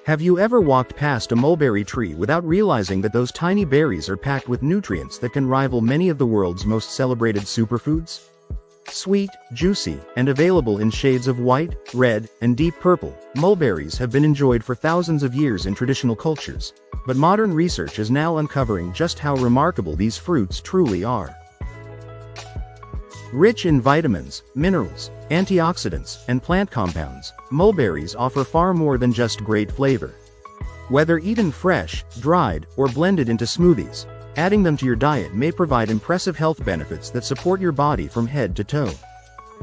Have you ever walked past a mulberry tree without realizing that those tiny berries are packed with nutrients that can rival many of the world's most celebrated superfoods? Sweet, juicy, and available in shades of white, red, and deep purple, mulberries have been enjoyed for thousands of years in traditional cultures, but modern research is now uncovering just how remarkable these fruits truly are. Rich in vitamins, minerals, antioxidants, and plant compounds, mulberries offer far more than just great flavor. Whether eaten fresh, dried, or blended into smoothies, adding them to your diet may provide impressive health benefits that support your body from head to toe.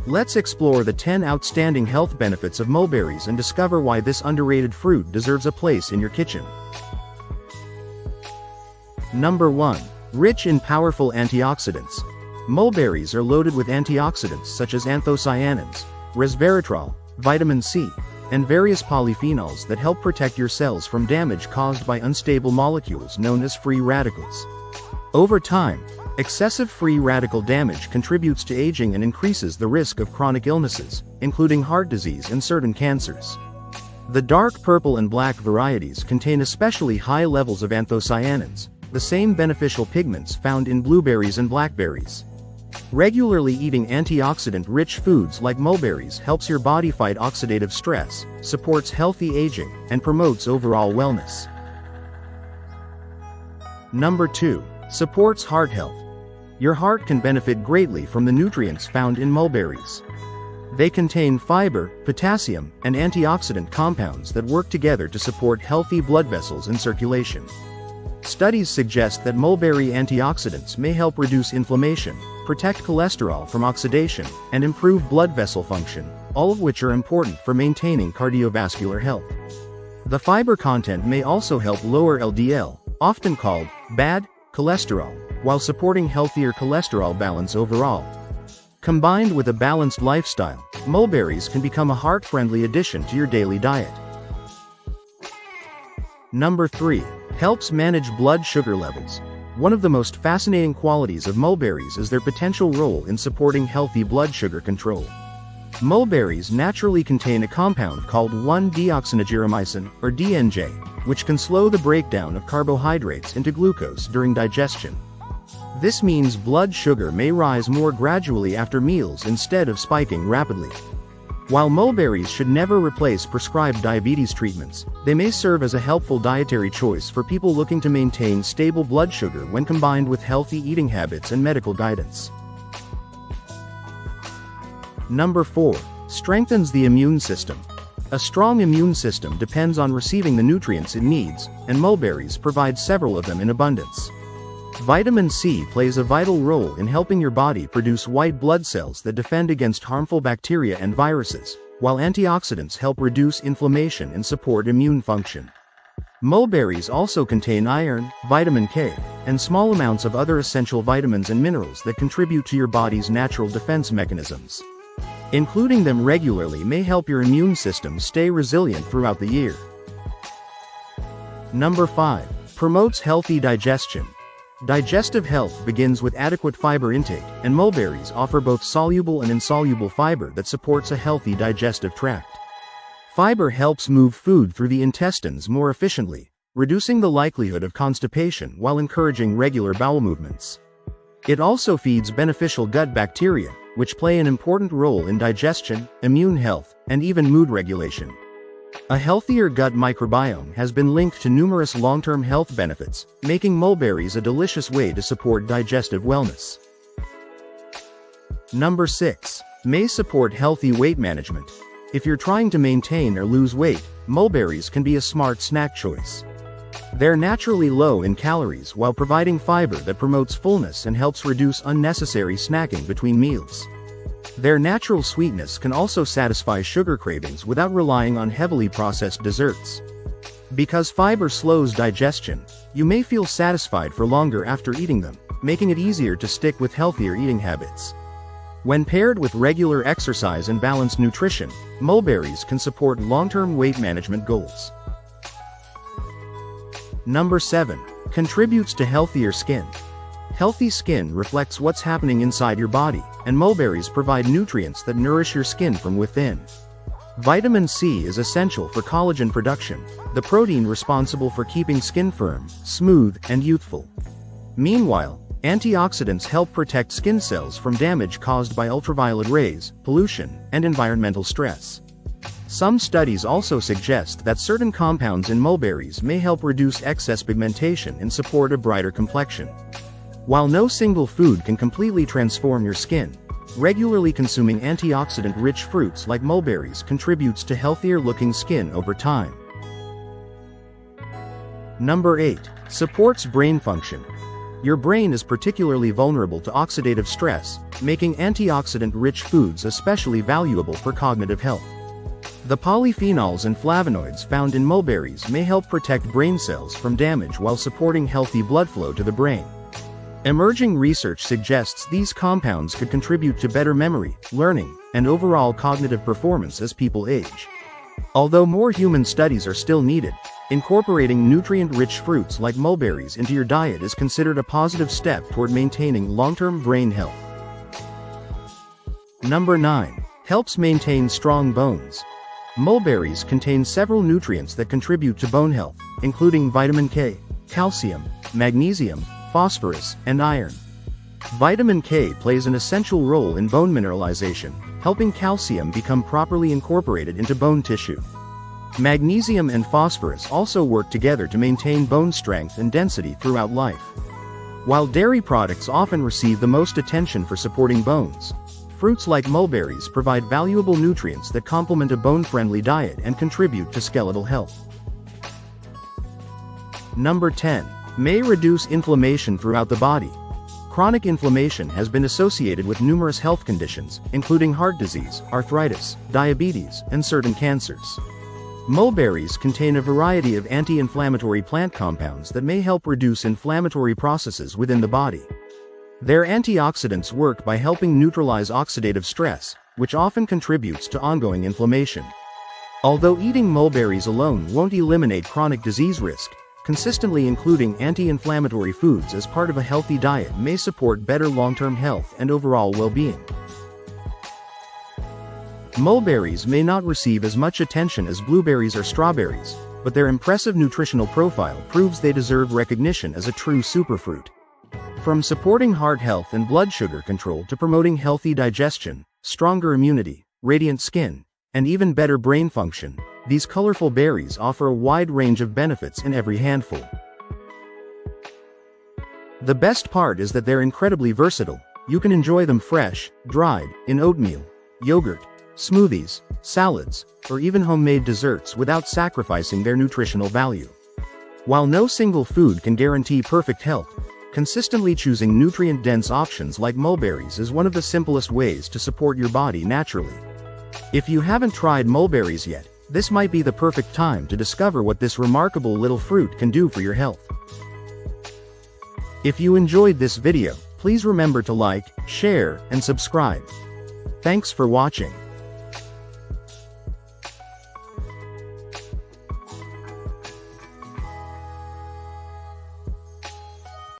Let's explore the 10 outstanding health benefits of mulberries and discover why this underrated fruit deserves a place in your kitchen. Number 1. Rich in powerful antioxidants. Mulberries are loaded with antioxidants such as anthocyanins, resveratrol, vitamin C, and various polyphenols that help protect your cells from damage caused by unstable molecules known as free radicals. Over time, excessive free radical damage contributes to aging and increases the risk of chronic illnesses, including heart disease and certain cancers. The dark purple and black varieties contain especially high levels of anthocyanins, the same beneficial pigments found in blueberries and blackberries. Regularly eating antioxidant-rich foods like mulberries helps your body fight oxidative stress, supports healthy aging, and promotes overall wellness. Number 2. Supports heart health. Your heart can benefit greatly from the nutrients found in mulberries. They contain fiber, potassium, and antioxidant compounds that work together to support healthy blood vessels and circulation. Studies suggest that mulberry antioxidants may help reduce inflammation, protect cholesterol from oxidation, and improve blood vessel function, all of which are important for maintaining cardiovascular health. The fiber content may also help lower LDL, often called bad cholesterol, while supporting healthier cholesterol balance overall. Combined with a balanced lifestyle, mulberries can become a heart-friendly addition to your daily diet. Number 3. Helps manage blood sugar levels. One of the most fascinating qualities of mulberries is their potential role in supporting healthy blood sugar control. Mulberries naturally contain a compound called 1-deoxynigeromycin, or DNJ, which can slow the breakdown of carbohydrates into glucose during digestion. This means blood sugar may rise more gradually after meals instead of spiking rapidly. While mulberries should never replace prescribed diabetes treatments, they may serve as a helpful dietary choice for people looking to maintain stable blood sugar when combined with healthy eating habits and medical guidance. Number 4. Strengthens the immune system. A strong immune system depends on receiving the nutrients it needs, and mulberries provide several of them in abundance. Vitamin C plays a vital role in helping your body produce white blood cells that defend against harmful bacteria and viruses, while antioxidants help reduce inflammation and support immune function. Mulberries also contain iron, vitamin K, and small amounts of other essential vitamins and minerals that contribute to your body's natural defense mechanisms. Including them regularly may help your immune system stay resilient throughout the year. Number 5. Promotes healthy digestion. Digestive health begins with adequate fiber intake, and mulberries offer both soluble and insoluble fiber that supports a healthy digestive tract. Fiber helps move food through the intestines more efficiently, reducing the likelihood of constipation while encouraging regular bowel movements. It also feeds beneficial gut bacteria, which play an important role in digestion, immune health, and even mood regulation. A healthier gut microbiome has been linked to numerous long-term health benefits, making mulberries a delicious way to support digestive wellness. Number 6. May support healthy weight management. If you're trying to maintain or lose weight, mulberries can be a smart snack choice. They're naturally low in calories while providing fiber that promotes fullness and helps reduce unnecessary snacking between meals. Their natural sweetness can also satisfy sugar cravings without relying on heavily processed desserts. Because fiber slows digestion, you may feel satisfied for longer after eating them, making it easier to stick with healthier eating habits. When paired with regular exercise and balanced nutrition, mulberries can support long-term weight management goals. Number 7. Contributes to healthier skin. Healthy skin reflects what's happening inside your body, and mulberries provide nutrients that nourish your skin from within. Vitamin C is essential for collagen production, the protein responsible for keeping skin firm, smooth, and youthful. Meanwhile, antioxidants help protect skin cells from damage caused by ultraviolet rays, pollution, and environmental stress. Some studies also suggest that certain compounds in mulberries may help reduce excess pigmentation and support a brighter complexion. While no single food can completely transform your skin, regularly consuming antioxidant-rich fruits like mulberries contributes to healthier-looking skin over time. Number 8. Supports brain function. Your brain is particularly vulnerable to oxidative stress, making antioxidant-rich foods especially valuable for cognitive health. The polyphenols and flavonoids found in mulberries may help protect brain cells from damage while supporting healthy blood flow to the brain. Emerging research suggests these compounds could contribute to better memory, learning, and overall cognitive performance as people age. Although more human studies are still needed, incorporating nutrient-rich fruits like mulberries into your diet is considered a positive step toward maintaining long-term brain health. Number 9. Helps maintain strong bones. Mulberries contain several nutrients that contribute to bone health, including vitamin K, calcium, magnesium, phosphorus, and iron. Vitamin K plays an essential role in bone mineralization, helping calcium become properly incorporated into bone tissue. Magnesium and phosphorus also work together to maintain bone strength and density throughout life. While dairy products often receive the most attention for supporting bones, fruits like mulberries provide valuable nutrients that complement a bone-friendly diet and contribute to skeletal health. Number 10. May reduce inflammation throughout the body. Chronic inflammation has been associated with numerous health conditions, including heart disease, arthritis, diabetes, and certain cancers. Mulberries contain a variety of anti-inflammatory plant compounds that may help reduce inflammatory processes within the body. Their antioxidants work by helping neutralize oxidative stress, which often contributes to ongoing inflammation. Although eating mulberries alone won't eliminate chronic disease risk, consistently including anti-inflammatory foods as part of a healthy diet may support better long-term health and overall well-being. Mulberries may not receive as much attention as blueberries or strawberries, but their impressive nutritional profile proves they deserve recognition as a true superfruit. From supporting heart health and blood sugar control to promoting healthy digestion, stronger immunity, radiant skin, and even better brain function, these colorful berries offer a wide range of benefits in every handful. The best part is that they're incredibly versatile. You can enjoy them fresh, dried, in oatmeal, yogurt, smoothies, salads, or even homemade desserts without sacrificing their nutritional value. While no single food can guarantee perfect health, consistently choosing nutrient-dense options like mulberries is one of the simplest ways to support your body naturally. If you haven't tried mulberries yet, this might be the perfect time to discover what this remarkable little fruit can do for your health. If you enjoyed this video, please remember to like, share, and subscribe. Thanks for watching.